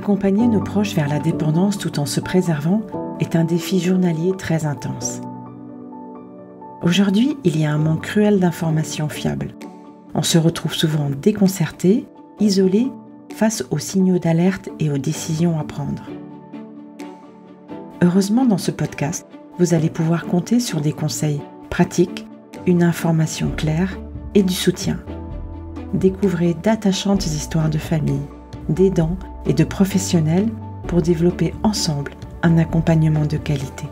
Accompagner nos proches vers la dépendance tout en se préservant est un défi journalier très intense. Aujourd'hui, il y a un manque cruel d'informations fiables. On se retrouve souvent déconcerté, isolé, face aux signaux d'alerte et aux décisions à prendre. Heureusement, dans ce podcast, vous allez pouvoir compter sur des conseils pratiques, une information claire et du soutien. Découvrez d'attachantes histoires de famille, d'aidants et de professionnels pour développer ensemble un accompagnement de qualité.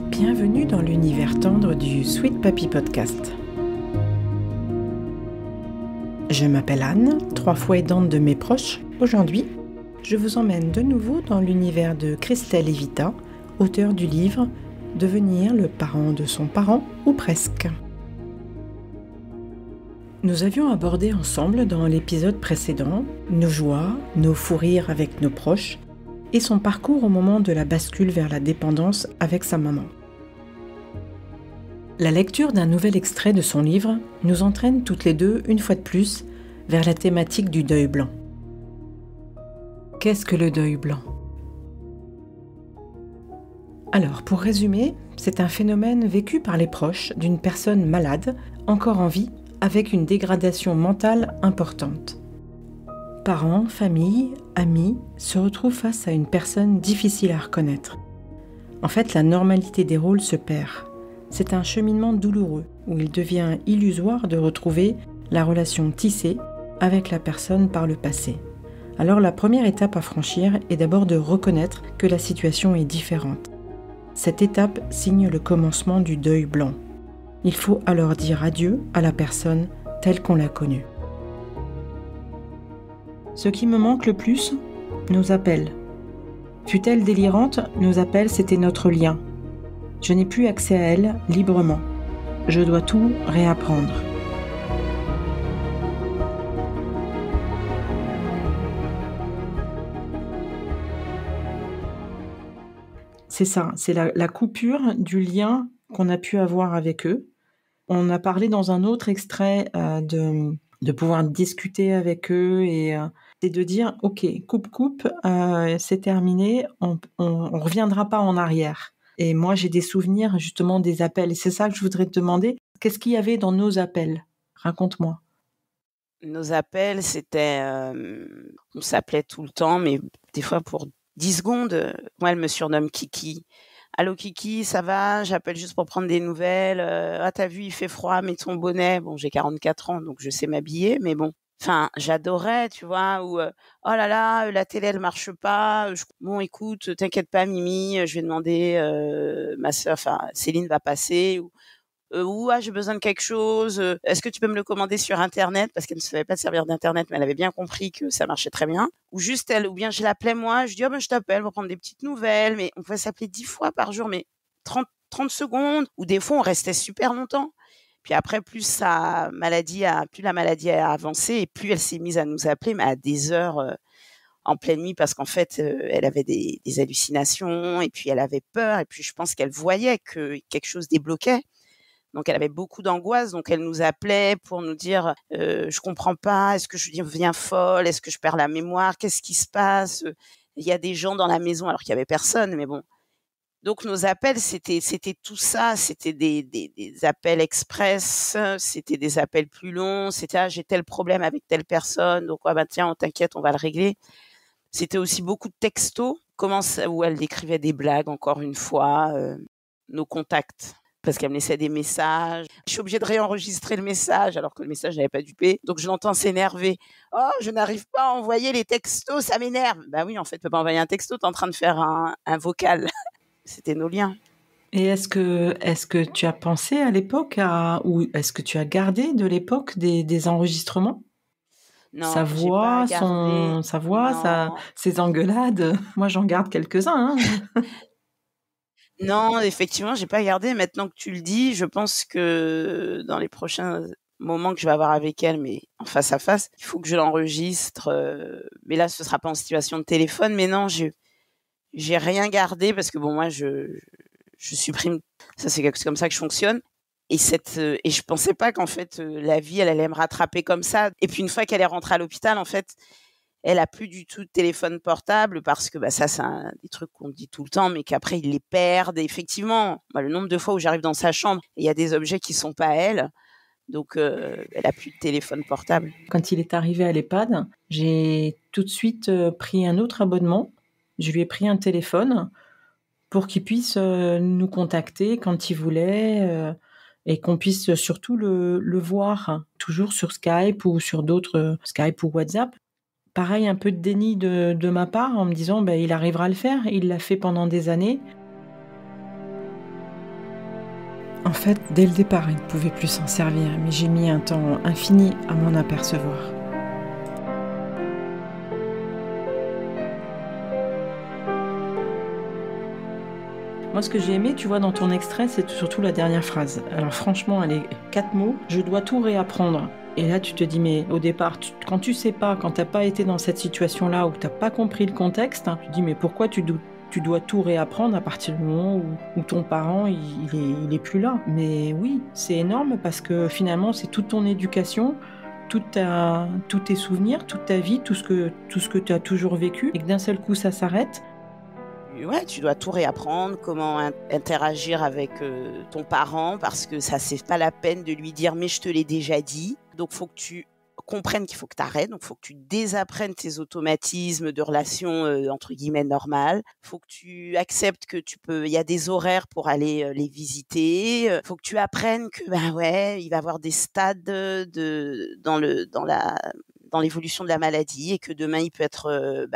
Bienvenue dans l'univers tendre du Sweet Papy Podcast. Je m'appelle Anne, 3 fois aidante de mes proches. Aujourd'hui, je vous emmène de nouveau dans l'univers de Christelle Evita, auteure du livre « Devenir le parent de son parent ou presque ». Nous avions abordé ensemble dans l'épisode précédent nos joies, nos fous rires avec nos proches et son parcours au moment de la bascule vers la dépendance avec sa maman. La lecture d'un nouvel extrait de son livre nous entraîne toutes les deux, une fois de plus, vers la thématique du deuil blanc. Qu'est-ce que le deuil blanc ? Alors, pour résumer, c'est un phénomène vécu par les proches d'une personne malade, encore en vie, avec une dégradation mentale importante. Parents, famille, amis se retrouvent face à une personne difficile à reconnaître. En fait, la normalité des rôles se perd. C'est un cheminement douloureux où il devient illusoire de retrouver la relation tissée avec la personne par le passé. Alors la première étape à franchir est d'abord de reconnaître que la situation est différente. Cette étape signe le commencement du deuil blanc. Il faut alors dire adieu à la personne telle qu'on l'a connue. Ce qui me manque le plus, nos appels. Fut-elle délirante, nos appels c'était notre lien. Je n'ai plus accès à elle librement. Je dois tout réapprendre. C'est ça, c'est la coupure du lien qu'on a pu avoir avec eux. On a parlé dans un autre extrait de pouvoir discuter avec eux et de dire « Ok, coupe, c'est terminé, on reviendra pas en arrière ». Et moi, j'ai des souvenirs justement des appels. Et c'est ça que je voudrais te demander. Qu'est-ce qu'il y avait dans nos appels ? Raconte-moi. Nos appels, c'était... on s'appelait tout le temps, mais des fois pour 10 secondes. Moi, elle me surnomme Kiki. Allô Kiki, ça va ? J'appelle juste pour prendre des nouvelles. Ah, t'as vu, il fait froid, mets ton bonnet. Bon, j'ai 44 ans, donc je sais m'habiller, mais bon. Enfin, j'adorais, tu vois, ou oh là là, la télé, elle marche pas. Bon, écoute, t'inquiète pas, Mimi, je vais demander, ma sœur, enfin, Céline va passer, ou j'ai besoin de quelque chose. Est-ce que tu peux me le commander sur Internet ? Parce qu'elle ne savait pas servir d'Internet, mais elle avait bien compris que ça marchait très bien. Ou juste elle, ou bien je l'appelais moi, je dis, je t'appelle pour prendre des petites nouvelles, mais on pouvait s'appeler 10 fois par jour, mais 30 secondes, ou des fois on restait super longtemps. Puis après, plus la maladie a avancé et plus elle s'est mise à nous appeler, mais à des heures en pleine nuit, parce qu'en fait, elle avait des hallucinations et puis elle avait peur et puis je pense qu'elle voyait que quelque chose débloquait. Donc elle avait beaucoup d'angoisse, donc elle nous appelait pour nous dire je comprends pas, est-ce que je deviens folle, est-ce que je perds la mémoire, qu'est-ce qui se passe ? Il y a des gens dans la maison alors qu'il y avait personne, mais bon. Donc nos appels, c'était tout ça, c'était des appels express, c'était des appels plus longs, c'était j'ai tel problème avec telle personne, donc tiens, on t'inquiète, on va le régler. C'était aussi beaucoup de textos, où elle décrivait des blagues encore une fois, nos contacts, parce qu'elle me laissait des messages. Je suis obligée de réenregistrer le message alors que le message n'avait pas dû payer. Donc je l'entends s'énerver. Oh, je n'arrive pas à envoyer les textos, ça m'énerve. Bah oui, en fait, tu peux pas envoyer un texto, tu es en train de faire un vocal. C'était nos liens. Et est-ce que tu as pensé à l'époque ou est-ce que tu as gardé de l'époque des enregistrements ? Non, sa j'ai voix, pas gardé. ses engueulades. Moi, j'en garde quelques-uns. Non, effectivement, j'ai pas gardé. Maintenant que tu le dis, je pense que dans les prochains moment que je vais avoir avec elle, mais en face à face, il faut que je l'enregistre. Mais là, ce sera pas en situation de téléphone. Mais non, j'ai rien gardé parce que bon, moi, je supprime. Ça, c'est comme ça que je fonctionne. Et et je pensais pas qu'en fait, la vie, elle allait me rattraper comme ça. Et puis une fois qu'elle est rentrée à l'hôpital, en fait, elle a plus du tout de téléphone portable parce que ça, c'est des trucs qu'on dit tout le temps, mais qu'après ils les perdent. Et effectivement, le nombre de fois où j'arrive dans sa chambre, il y a des objets qui sont pas elle. Donc, elle a plus de téléphone portable. Quand il est arrivé à l'EHPAD, j'ai tout de suite pris un autre abonnement. Je lui ai pris un téléphone pour qu'il puisse nous contacter quand il voulait et qu'on puisse surtout le voir, toujours sur Skype ou sur d'autres Skype ou WhatsApp. Pareil, un peu de déni de ma part en me disant il arrivera à le faire. Il l'a fait pendant des années. En fait, dès le départ, il ne pouvait plus s'en servir, mais j'ai mis un temps infini à m'en apercevoir. Moi, ce que j'ai aimé, tu vois, dans ton extrait, c'est surtout la dernière phrase. Alors franchement, elle est 4 mots. Je dois tout réapprendre. Et là, tu te dis, mais au départ, quand tu sais pas, quand t'as pas été dans cette situation-là, ou que t'as pas compris le contexte, tu te dis, mais pourquoi tu dois tout réapprendre à partir du moment où ton parent, il est plus là. Mais oui, c'est énorme parce que finalement, c'est toute ton éducation, tous tes souvenirs, toute ta vie, tout ce que tu as toujours vécu, et que d'un seul coup, ça s'arrête. Ouais, tu dois tout réapprendre, comment interagir avec ton parent, parce que ça, c'est pas la peine de lui dire, mais je te l'ai déjà dit. Donc, faut que tu comprennes qu'il faut que tu arrêtes. Donc, faut que tu désapprennes tes automatismes de relations, entre guillemets, normales. Faut que tu acceptes que il y a des horaires pour aller les visiter. Faut que tu apprennes que, il va y avoir des stades dans l'évolution de la maladie et que demain il peut être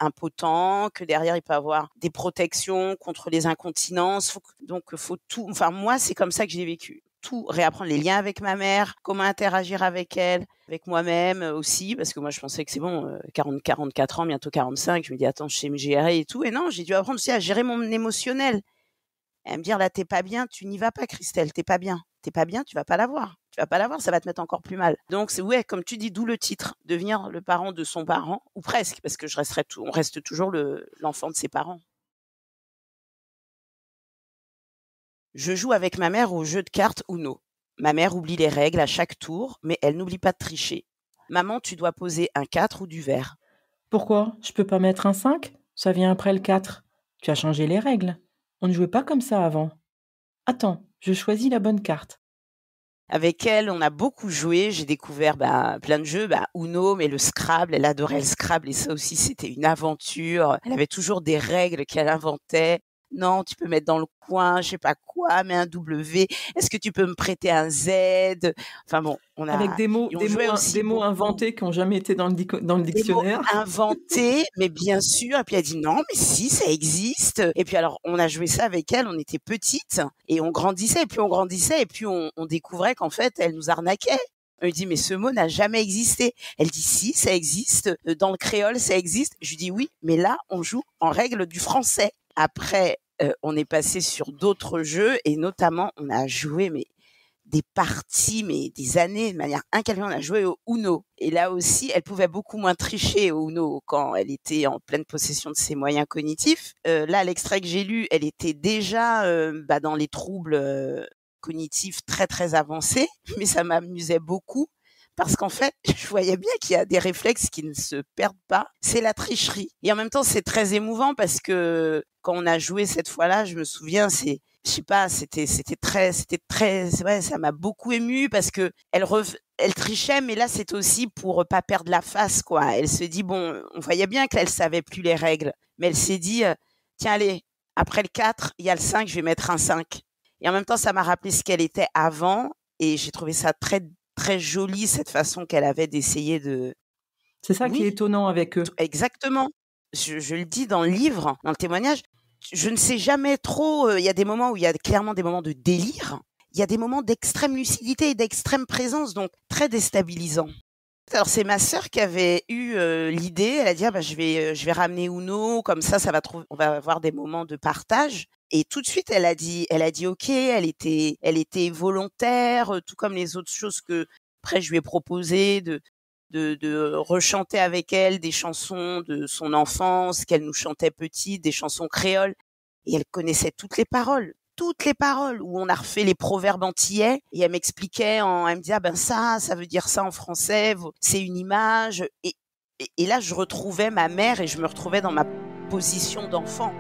impotent, que derrière il peut avoir des protections contre les incontinences. Donc faut tout. Enfin moi c'est comme ça que j'ai vécu. Tout réapprendre les liens avec ma mère, comment interagir avec elle, avec moi-même aussi, parce que moi je pensais que c'est bon, 44 ans, bientôt 45, je me dis attends je sais me gérer et tout, et non j'ai dû apprendre aussi à gérer mon émotionnel. Elle me dire là t'es pas bien, tu n'y vas pas Christelle, t'es pas bien, tu vas pas l'avoir. Tu vas pas l'avoir, ça va te mettre encore plus mal. Donc c'est comme tu dis, d'où le titre, devenir le parent de son parent, ou presque, parce que on reste toujours l'enfant de ses parents. Je joue avec ma mère au jeu de cartes Uno. Ma mère oublie les règles à chaque tour, mais elle n'oublie pas de tricher. Maman, tu dois poser un 4 ou du vert. Pourquoi? Je peux pas mettre un 5? Ça vient après le 4. Tu as changé les règles. On ne jouait pas comme ça avant. Attends, je choisis la bonne carte. Avec elle, on a beaucoup joué. J'ai découvert plein de jeux, Uno, mais le Scrabble. Elle adorait le Scrabble et ça aussi, c'était une aventure. Elle avait toujours des règles qu'elle inventait. Non, tu peux mettre dans le coin, je sais pas quoi, mais un W. Est-ce que tu peux me prêter un Z? Enfin bon, avec des mots inventés qui n'ont jamais été dans le dictionnaire. Des mots inventés, mais bien sûr. Et puis elle dit non, mais si, ça existe. Et puis alors, on a joué ça avec elle. On était petites et on grandissait. Et puis on grandissait et puis on découvrait qu'en fait, elle nous arnaquait. On lui dit mais ce mot n'a jamais existé. Elle dit si, ça existe. Dans le créole, ça existe. Je lui dis oui, mais là, on joue en règle du français. Après, on est passé sur d'autres jeux et notamment, on a joué des parties, mais des années, de manière incalculable. On a joué au Uno. Et là aussi, elle pouvait beaucoup moins tricher au Uno quand elle était en pleine possession de ses moyens cognitifs. Là, l'extrait que j'ai lu, elle était déjà dans les troubles cognitifs très, très avancés, mais ça m'amusait beaucoup. Parce qu'en fait, je voyais bien qu'il y a des réflexes qui ne se perdent pas. C'est la tricherie. Et en même temps, c'est très émouvant parce que quand on a joué cette fois-là, je me souviens, c'était très, ça m'a beaucoup émue parce que elle trichait, mais là, c'était aussi pour pas perdre la face, quoi. Elle se dit, bon, on voyait bien qu'elle savait plus les règles, mais elle s'est dit, tiens, allez, après le 4, il y a le 5, je vais mettre un 5. Et en même temps, ça m'a rappelé ce qu'elle était avant et j'ai trouvé ça très très jolie cette façon qu'elle avait d'essayer de... C'est ça qui est étonnant avec eux. Exactement. Je le dis dans le livre, dans le témoignage, je ne sais jamais trop, il y a des moments où il y a clairement des moments de délire, il y a des moments d'extrême lucidité et d'extrême présence, donc très déstabilisant. Alors c'est ma sœur qui avait eu l'idée, elle a dit je vais ramener Uno, comme ça on va avoir des moments de partage. Et tout de suite elle a dit OK, elle était volontaire, tout comme les autres choses que Après, je lui ai proposé de rechanter avec elle des chansons de son enfance qu'elle nous chantait petite, des chansons créoles. Et elle connaissait toutes les paroles, où on a refait les proverbes antillais. Et elle m'expliquait, elle me disait, ça veut dire ça en français, c'est une image. Et là, je retrouvais ma mère et je me retrouvais dans ma position d'enfant.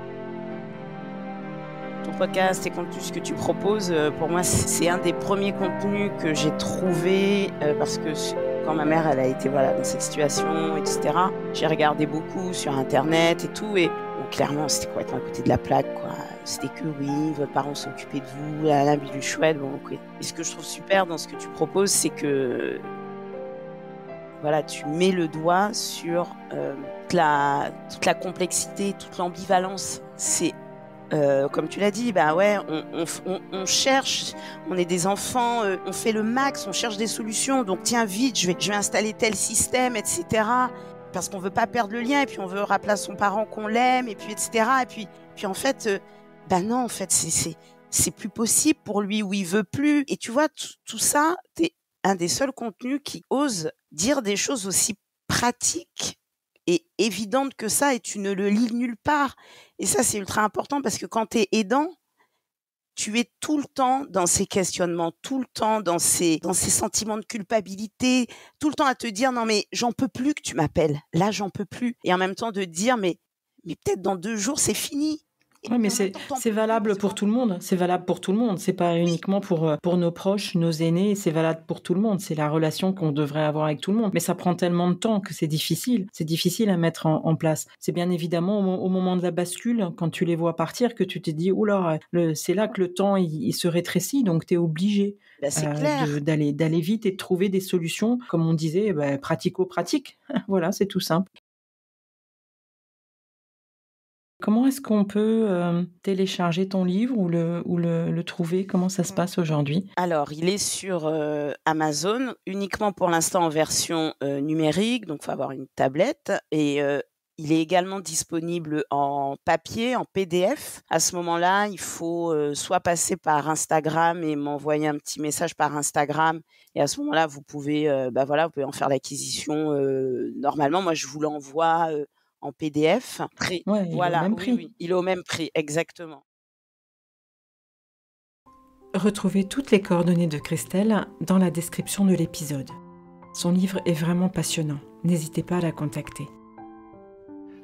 Ton podcast et ce que tu proposes, pour moi, c'est un des premiers contenus que j'ai trouvé parce que quand ma mère elle a été dans cette situation, etc., j'ai regardé beaucoup sur Internet et tout. Et bon, clairement, c'était complètement à côté de la plaque, quoi. C'était que oui, votre parent s'occupait de vous, la bidule chouette. Bon, okay. Et ce que je trouve super dans ce que tu proposes, c'est que tu mets le doigt sur toute la complexité, toute l'ambivalence. C'est comme tu l'as dit, on cherche, on est des enfants, on fait le max, on cherche des solutions. Donc tiens vite, je vais installer tel système, etc. Parce qu'on veut pas perdre le lien et puis on veut rappeler à son parent qu'on l'aime et puis etc. Et puis en fait, non, en fait c'est plus possible pour lui ou il veut plus. Et tu vois tout ça, t'es un des seuls contenus qui ose dire des choses aussi pratiques et évidente que ça, et tu ne le lis nulle part. Et ça, c'est ultra important parce que quand tu es aidant, tu es tout le temps dans ces questionnements, tout le temps dans ces sentiments de culpabilité, tout le temps à te dire non mais j'en peux plus que tu m'appelles, là j'en peux plus. Et en même temps de dire mais peut-être dans 2 jours c'est fini. Oui, mais c'est valable pour tout le monde. C'est valable pour tout le monde. C'est pas uniquement pour nos proches, nos aînés. C'est valable pour tout le monde. C'est la relation qu'on devrait avoir avec tout le monde. Mais ça prend tellement de temps que c'est difficile. C'est difficile à mettre en place. C'est bien évidemment au moment de la bascule, quand tu les vois partir, que tu te dis, oula, c'est là que le temps il se rétrécit. Donc t'es obligé d'aller vite et de trouver des solutions, comme on disait, pratico-pratique. Voilà, c'est tout simple. Comment est-ce qu'on peut télécharger ton livre ou le trouver? Comment ça se passe aujourd'hui? Alors, il est sur Amazon, uniquement pour l'instant en version numérique, donc il faut avoir une tablette. Et il est également disponible en papier, en PDF. À ce moment-là, il faut soit passer par Instagram et m'envoyer un petit message par Instagram. Et à ce moment-là, vous pouvez vous pouvez en faire l'acquisition normalement. Moi, je vous l'envoie en PDF. Ouais, il est au même prix. Oui, il est au même prix, exactement. Retrouvez toutes les coordonnées de Christelle dans la description de l'épisode. Son livre est vraiment passionnant. N'hésitez pas à la contacter.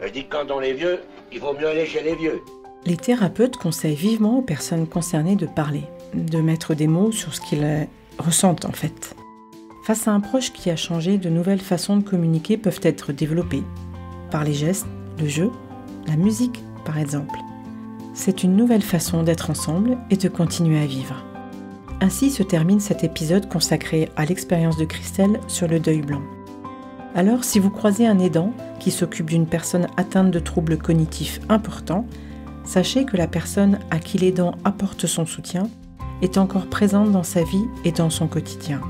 Je dis que quand on est vieux, il vaut mieux aller chez les vieux. Les thérapeutes conseillent vivement aux personnes concernées de parler, de mettre des mots sur ce qu'ils ressentent en fait. Face à un proche qui a changé, de nouvelles façons de communiquer peuvent être développées. Par les gestes, le jeu, la musique par exemple. C'est une nouvelle façon d'être ensemble et de continuer à vivre. Ainsi se termine cet épisode consacré à l'expérience de Christelle sur le deuil blanc. Alors, si vous croisez un aidant qui s'occupe d'une personne atteinte de troubles cognitifs importants, sachez que la personne à qui l'aidant apporte son soutien est encore présente dans sa vie et dans son quotidien.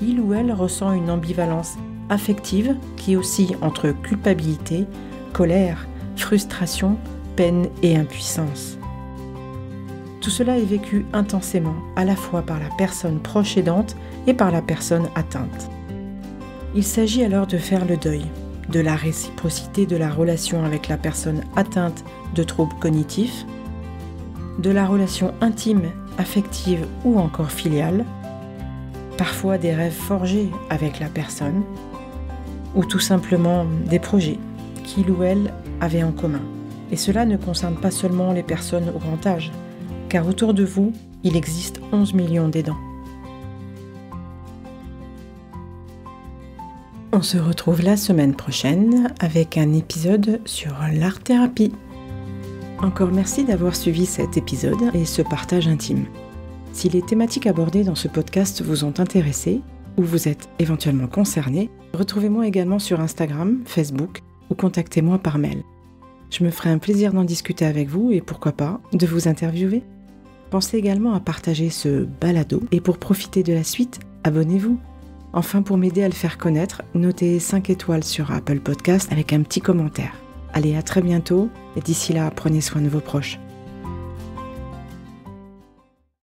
Il ou elle ressent une ambivalence affective qui oscille entre culpabilité, colère, frustration, peine et impuissance. Tout cela est vécu intensément, à la fois par la personne proche aidante et par la personne atteinte. Il s'agit alors de faire le deuil, de la réciprocité de la relation avec la personne atteinte de troubles cognitifs, de la relation intime, affective ou encore filiale, parfois des rêves forgés avec la personne, ou tout simplement des projets qu'il ou elle avait en commun. Et cela ne concerne pas seulement les personnes au grand âge, car autour de vous, il existe 11 millions d'aidants. On se retrouve la semaine prochaine avec un épisode sur l'art-thérapie. Encore merci d'avoir suivi cet épisode et ce partage intime. Si les thématiques abordées dans ce podcast vous ont intéressé ou vous êtes éventuellement concerné, retrouvez-moi également sur Instagram, Facebook ou contactez-moi par mail. Je me ferai un plaisir d'en discuter avec vous et pourquoi pas de vous interviewer. Pensez également à partager ce balado et pour profiter de la suite, abonnez-vous. Enfin, pour m'aider à le faire connaître, notez 5 étoiles sur Apple Podcast avec un petit commentaire. Allez, à très bientôt et d'ici là, prenez soin de vos proches.